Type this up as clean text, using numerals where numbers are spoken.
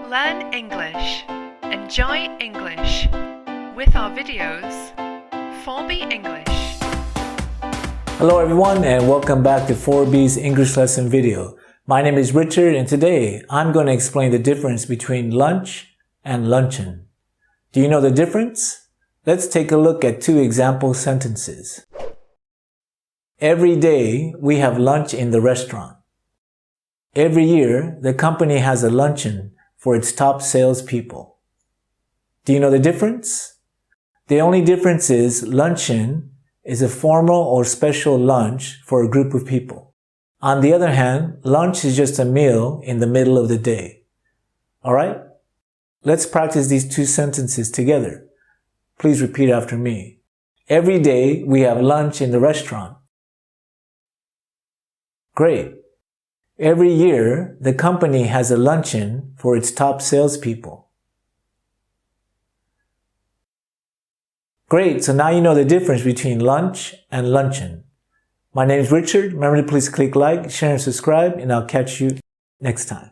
Learn English. Enjoy English. With our videos, ForB English. Hello everyone and welcome back to ForB's English lesson video. My name is Richard and today I'm going to explain the difference between lunch and luncheon. Do you know the difference? Let's take a look at two example sentences. Every day we have lunch in the restaurant. Every year the company has a luncheon for its top salespeople. Do you know the difference? The only difference is luncheon is a formal or special lunch for a group of people. On the other hand, lunch is just a meal in the middle of the day. Alright? Let's practice these two sentences together. Please repeat after me. Every day we have lunch in the restaurant. Great. Every year, the company has a luncheon for its top salespeople. Great, so now you know the difference between lunch and luncheon. My name is Richard. Remember to please click like, share, and subscribe, and I'll catch you next time.